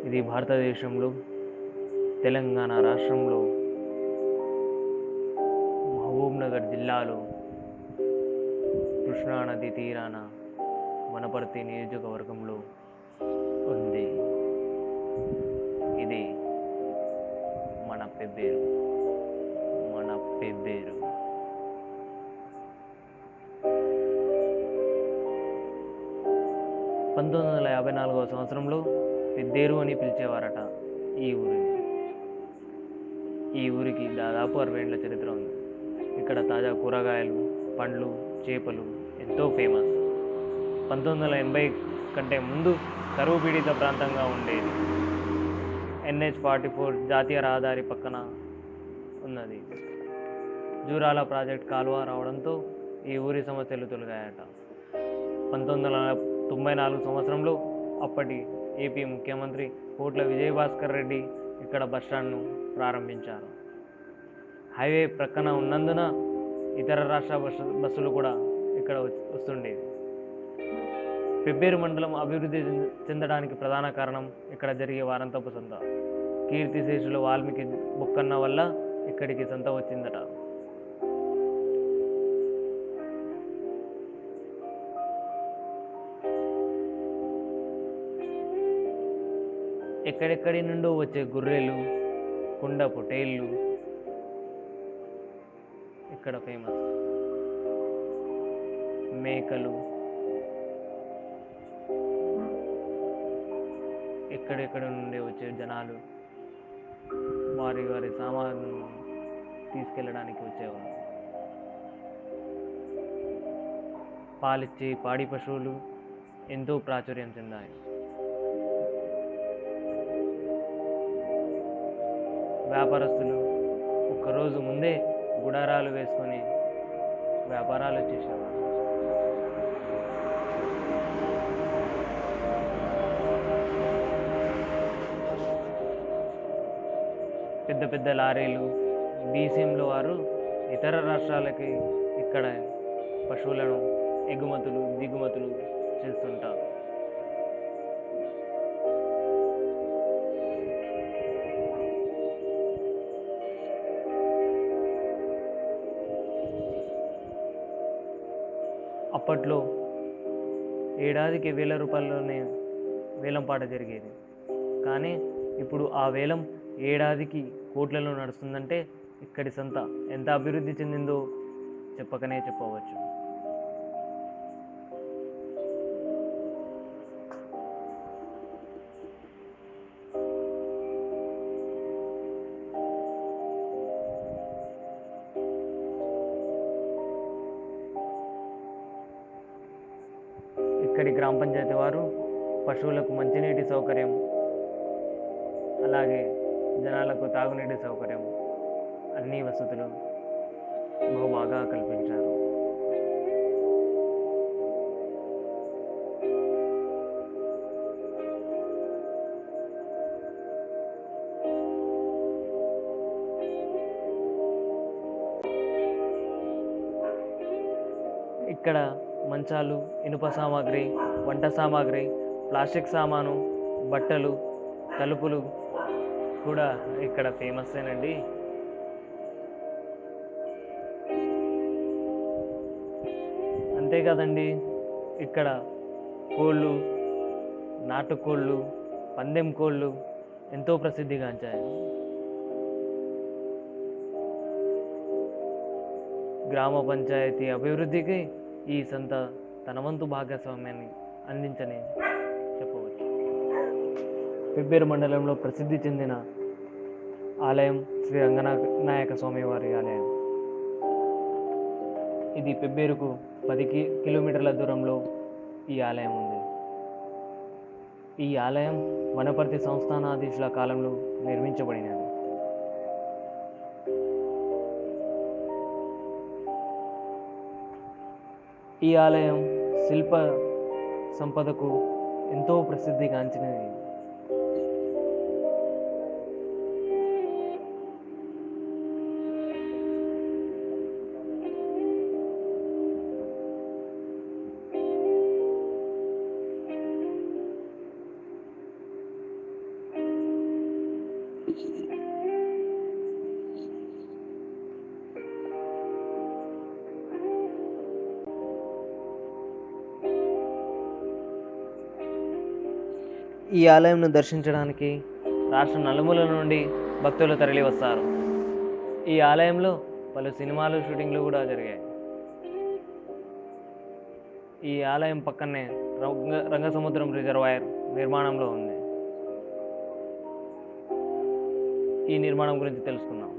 ఇది భారతదేశంలో తెలంగాణ రాష్ట్రంలో మహబూబ్నగర్ జిల్లాలో కృష్ణానది తీరాన వనపర్తి నియోజకవర్గంలో ఉంది. ఇది మన పెబ్బేరు. మన పెబ్బేరు 1954వ సంవత్సరంలో పెద్దేరు అని పిలిచేవారట ఈ ఊరిని. ఈ ఊరికి దాదాపు 60 ఏళ్ల చరిత్ర ఉంది. ఇక్కడ తాజా కూరగాయలు, పండ్లు, చేపలు ఎంతో ఫేమస్. 1980 కంటే ముందు కరువు పీడిత ప్రాంతంగా ఉండేది. NH-44 జాతీయ రహదారి పక్కన ఉన్నది. జూరాల ప్రాజెక్ట్ కాలువ రావడంతో ఈ ఊరి సమస్యలు తొలగాయట. 1994 సంవత్సరంలో అప్పటి ఏపీ ముఖ్యమంత్రి కోట్ల విజయభాస్కర్ రెడ్డి ఇక్కడ బస్టాండ్ను ప్రారంభించారు. హైవే ప్రక్కన ఉన్నందున ఇతర రాష్ట్ర బస్సులు కూడా ఇక్కడ వస్తుండేవి. పెబ్బేరు మండలం అభివృద్ధి చెందడానికి ప్రధాన కారణం ఇక్కడ జరిగే వారంతపు సంత. కీర్తిశేషులు వాల్మీకి బొక్కన్న వల్ల ఇక్కడికి సంత వచ్చిందట. ఎక్కడెక్కడి నుండో వచ్చే గొర్రెలు, కుండ పొటేళ్ళు ఇక్కడ ఫేమస్. మేకలు, ఎక్కడెక్కడ నుండి వచ్చే జనాలు వారి వారి సామాను తీసుకెళ్ళడానికి వచ్చేవారు. పాలిచ్చే పాడి పశువులు ఎంతో ప్రాచుర్యం చెందాయి. వ్యాపారస్తులు ఒక్కరోజు ముందే గుడారాలు వేసుకొని వ్యాపారాలు చేసేవారు. పెద్ద పెద్ద లారీలు, డీసీఎంల వారు ఇతర రాష్ట్రాలకి ఇక్కడ పశువులను ఎగుమతులు దిగుమతులు చేస్తుంటారు. అప్పట్లో ఏడాదికి ₹1000లోనే వేలం పాట జరిగేది. కానీ ఇప్పుడు ఆ వేలం ఏడాదికి కోట్లలో నడుస్తుందంటే ఇక్కడి సంత ఎంత అభివృద్ధి చెందిందో చెప్పకనే చెప్పవచ్చు. ఇక్కడి గ్రామ పంచాయతీ వారు పశువులకు మంచినీటి సౌకర్యం, అలాగే జనాలకు తాగునీటి సౌకర్యం, అన్ని వసతులు బాగా కల్పించారు. ఇక్కడ మంచాలు, ఇనుప సామాగ్రి, వంట సామాగ్రి, ప్లాస్టిక్ సామాను, బట్టలు, తలుపులు కూడా ఇక్కడ ఫేమస్సేనండి. అంతేకాదండి, ఇక్కడ కోళ్ళు, నాటుకోళ్ళు, పందెం కోళ్ళు ఎంతో ప్రసిద్ధిగాంచాయి. గ్రామ పంచాయతీ అభివృద్ధికి ఈ సంత తన వంతు భాగస్వామ్యాన్ని అందించని చెప్పవచ్చు. పెబ్బేరు మండలంలో ప్రసిద్ధి చెందిన ఆలయం శ్రీ రంగనాయక స్వామి వారి ఆలయం. ఇది పెబ్బేరుకు 10 కిలోమీటర్ల దూరంలో ఈ ఆలయం ఉంది. ఈ ఆలయం వనపర్తి సంస్థానాధీశుల కాలంలో నిర్మించబడినది. ఈ ఆలయం శిల్ప సంపదకు ఎంతో ప్రసిద్ధిగాంచినది. ఈ ఆలయంను దర్శించడానికి రాష్ట్ర నలుమూలల నుండి భక్తులు తరలి వస్తారు. ఈ ఆలయంలో పలు సినిమాలు షూటింగ్లు కూడా జరిగాయి. ఈ ఆలయం పక్కనే రంగసముద్రం రిజర్వాయర్ నిర్మాణంలో ఉంది. ఈ నిర్మాణం గురించి తెలుసుకుందాం.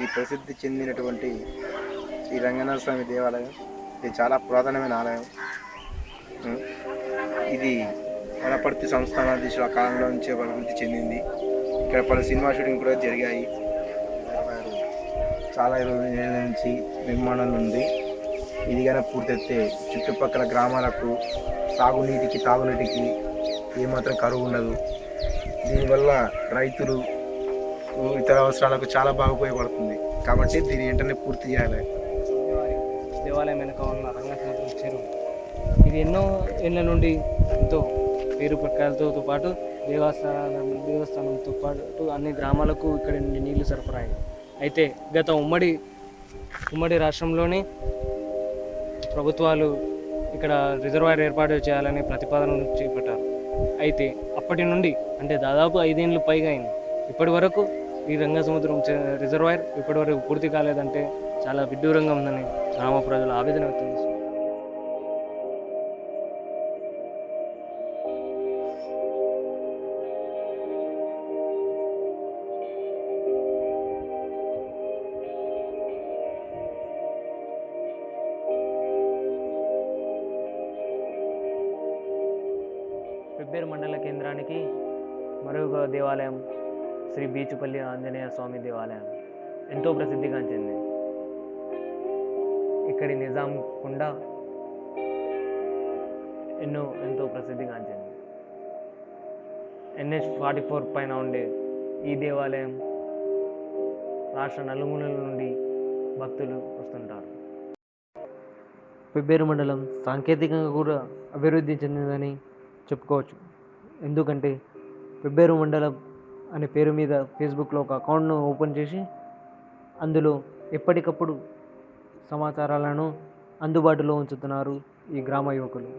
ఈ ప్రసిద్ధి చెందినటువంటి శ్రీ రంగనాథ స్వామి దేవాలయం ఇది చాలా పురాతనమైన ఆలయం. ఇది వనపర్తి సంస్థానాధీశుల కాలంలో నుంచే అభివృద్ధి చెందింది. ఇక్కడ పలు సినిమా షూటింగ్ కూడా జరిగాయి. చాలా ఏళ్ళ నుంచి నిర్మాణం ఉంది. ఇది కనుక పూర్తయితే చుట్టుపక్కల గ్రామాలకు సాగునీటికి తాగునీటికి ఏమాత్రం కరువు ఉండదు. దీనివల్ల రైతులు ఇతర అవసరాలకు చాలా బాగా ఉపయోగపడుతుంది. కాబట్టి దీని వెంటనే పూర్తి చేయాలి. దేవాలయం వెనుక ఉన్న రంగసముద్రం చెరువు ఇది ఎన్నో ఏళ్ళ నుండి ఎంతో పేరు ప్రఖ్యాతులతో పాటు దేవస్థానంతో పాటు అన్ని గ్రామాలకు ఇక్కడ నుండి నీళ్లు సరఫరా అయ్యాయి. అయితే గత ఉమ్మడి రాష్ట్రంలోని ప్రభుత్వాలు ఇక్కడ రిజర్వాయర్ ఏర్పాటు చేయాలని ప్రతిపాదనలు చేపట్టారు. అయితే అప్పటి నుండి అంటే దాదాపు 5 ఏళ్ళు పైగా అయింది. ఇప్పటి వరకు ఈ రంగసముద్రం రిజర్వాయర్ ఇప్పటి వరకు పూర్తి కాలేదంటే చాలా విడ్డూరంగా ఉందని గ్రామ ప్రజలు ఆవేదన వ్యక్తం చేస్తున్నారు. పెబ్బేరు మండల కేంద్రానికి మరొక దేవాలయం శ్రీ బీచుపల్లి ఆంజనేయ స్వామి దేవాలయం ఎంతో ప్రసిద్ధిగాంచింది. ఇక్కడి నిజాం కుండ ఎంతో ప్రసిద్ధిగాంచింది. NH-44 పైన ఉండే ఈ దేవాలయం రాష్ట్ర నలుమూలల నుండి భక్తులు వస్తుంటారు. పెబ్బేరు మండలం సాంకేతికంగా కూడా అభివృద్ధి చెందిందని చెప్పుకోవచ్చు. ఎందుకంటే పెబ్బేరు మండలం అనే పేరు మీద ఫేస్బుక్లో ఒక అకౌంట్ను ఓపెన్ చేసి అందులో ఎప్పటికప్పుడు సమాచారాలను అందుబాటులో ఉంచుతున్నారు ఈ గ్రామ యువకులు.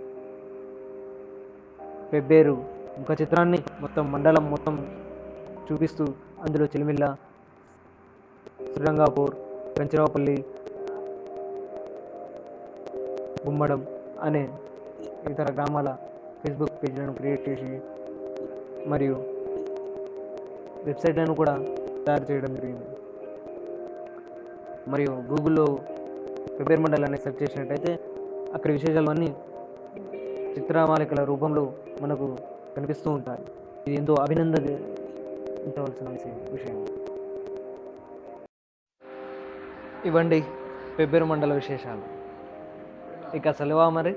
పెబ్బేరు ముఖ చిత్రాన్ని మండలం మొత్తం చూపిస్తూ అందులో చిలిమిల్ల, శ్రీరంగాపూర్, కంచిరావుపల్లి, గుమ్మడం అనే ఇతర గ్రామాల ఫేస్బుక్ పేజ్లను క్రియేట్ చేసి మరియు వెబ్సైట్లను కూడా తయారు చేయడం జరిగింది. మరియు గూగుల్లో పెబ్బేరు మండలాన్ని సెర్చ్ చేసినట్టయితే అక్కడి విశేషాలన్నీ చిత్రమాలికల రూపంలో మనకు కనిపిస్తూ ఉంటాయి. ఇది ఎంతో అభినందించవలసిన విషయం. ఇవ్వండి పెబ్బేరు మండల విశేషాలు. ఇక సెలవా మరి.